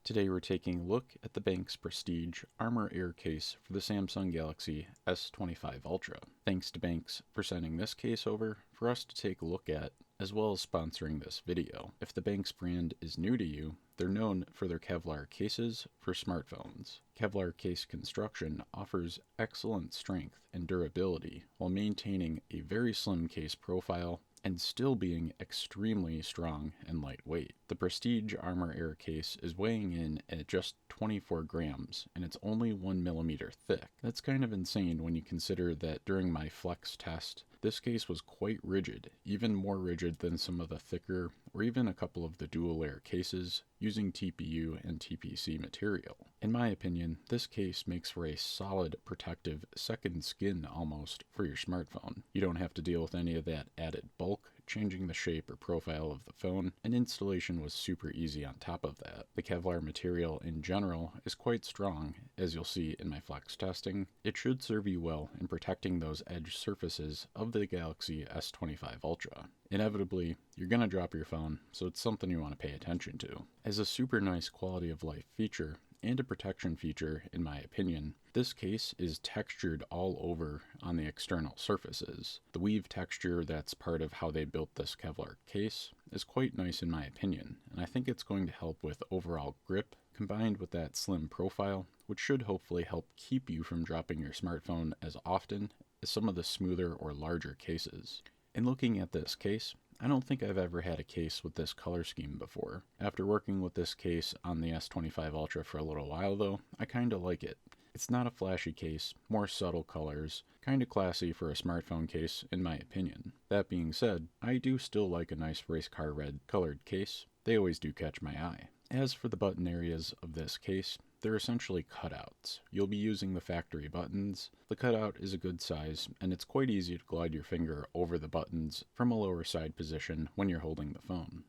Today we're taking a look at the Benks Prestige ArmorAir case for the Samsung Galaxy S25 Ultra. Thanks to Benks for sending this case over for us to take a look at, as well as sponsoring this video. If the Benks brand is new to you, they're known for their KEVLAR cases for smartphones. KEVLAR case construction offers excellent strength and durability while maintaining a very slim case profile and still being extremely strong and lightweight. The Prestige ArmorAir case is weighing in at just 24 grams, and it's only 1 millimeter thick. That's kind of insane when you consider that during my flex test, this case was quite rigid, even more rigid than some of the thicker or even a couple of the dual layer cases using TPU and TPC material. In my opinion, this case makes for a solid protective second skin almost for your smartphone. You don't have to deal with any of that added bulk, changing the shape or profile of the phone, and installation was super easy on top of that. The KEVLAR material in general is quite strong, as you'll see in my flex testing. It should serve you well in protecting those edge surfaces of the Galaxy S25 Ultra. Inevitably, you're going to drop your phone, so it's something you want to pay attention to. As a super nice quality of life feature, and a protection feature in my opinion, this case is textured all over on the external surfaces. The weave texture that's part of how they built this KEVLAR case is quite nice in my opinion, and I think it's going to help with overall grip combined with that slim profile, which should hopefully help keep you from dropping your smartphone as often as some of the smoother or larger cases. In looking at this case, I don't think I've ever had a case with this color scheme before. After working with this case on the S25 Ultra for a little while though, I kinda like it. It's not a flashy case, more subtle colors, kinda classy for a smartphone case in my opinion. That being said, I do still like a nice race car red colored case. They always do catch my eye. As for the button areas of this case, they're essentially cutouts. You'll be using the factory buttons. The cutout is a good size, and it's quite easy to glide your finger over the buttons from a lower side position when you're holding the phone.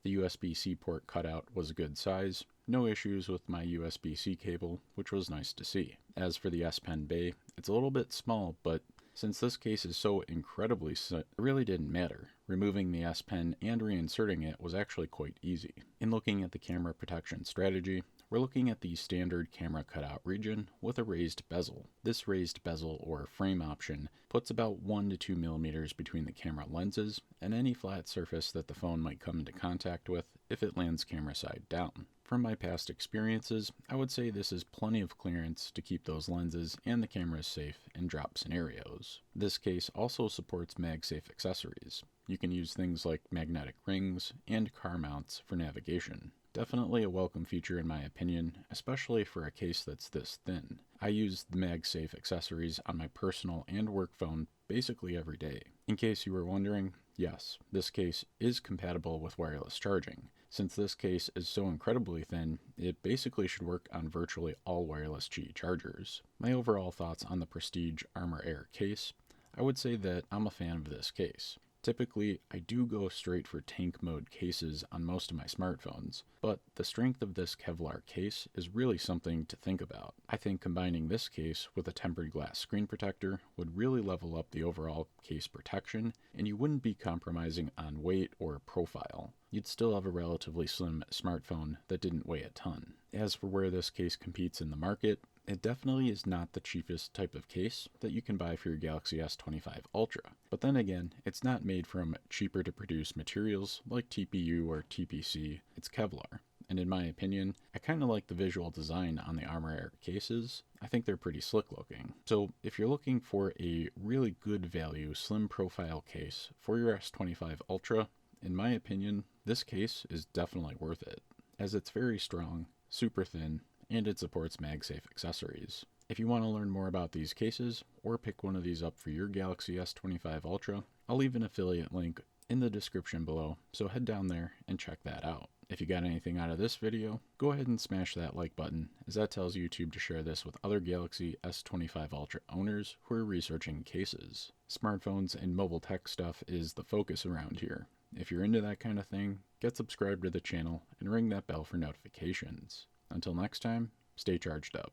The USB-C port cutout was a good size. No issues with my USB-C cable, which was nice to see. As for the S Pen bay, it's a little bit small, but since this case is so incredibly it really didn't matter. Removing the S Pen and reinserting it was actually quite easy. In looking at the camera protection strategy, we're looking at the standard camera cutout region with a raised bezel. This raised bezel or frame option puts about 1 to 2 millimeters between the camera lenses and any flat surface that the phone might come into contact with if it lands camera side down. From my past experiences, I would say this is plenty of clearance to keep those lenses and the cameras safe in drop scenarios. This case also supports MagSafe accessories. You can use things like magnetic rings and car mounts for navigation. Definitely a welcome feature in my opinion, especially for a case that's this thin. I use the MagSafe accessories on my personal and work phone basically every day. In case you were wondering, yes, this case is compatible with wireless charging. Since this case is so incredibly thin, it basically should work on virtually all wireless Qi chargers. My overall thoughts on the Prestige ArmorAir case, I would say that I'm a fan of this case. Typically, I do go straight for tank mode cases on most of my smartphones, but the strength of this KEVLAR case is really something to think about. I think combining this case with a tempered glass screen protector would really level up the overall case protection, and you wouldn't be compromising on weight or profile. You'd still have a relatively slim smartphone that didn't weigh a ton. As for where this case competes in the market, it definitely is not the cheapest type of case that you can buy for your Galaxy S25 Ultra. But then again, it's not made from cheaper to produce materials like TPU or TPC, it's KEVLAR. And in my opinion, I kinda like the visual design on the ArmorAir cases. I think they're pretty slick looking. So if you're looking for a really good value, slim profile case for your S25 Ultra, in my opinion, this case is definitely worth it, as it's very strong, super thin, and it supports MagSafe accessories. If you want to learn more about these cases, or pick one of these up for your Galaxy S25 Ultra, I'll leave an affiliate link in the description below, so head down there and check that out. If you got anything out of this video, go ahead and smash that like button, as that tells YouTube to share this with other Galaxy S25 Ultra owners who are researching cases. Smartphones and mobile tech stuff is the focus around here. If you're into that kind of thing, get subscribed to the channel and ring that bell for notifications. Until next time, stay charged up.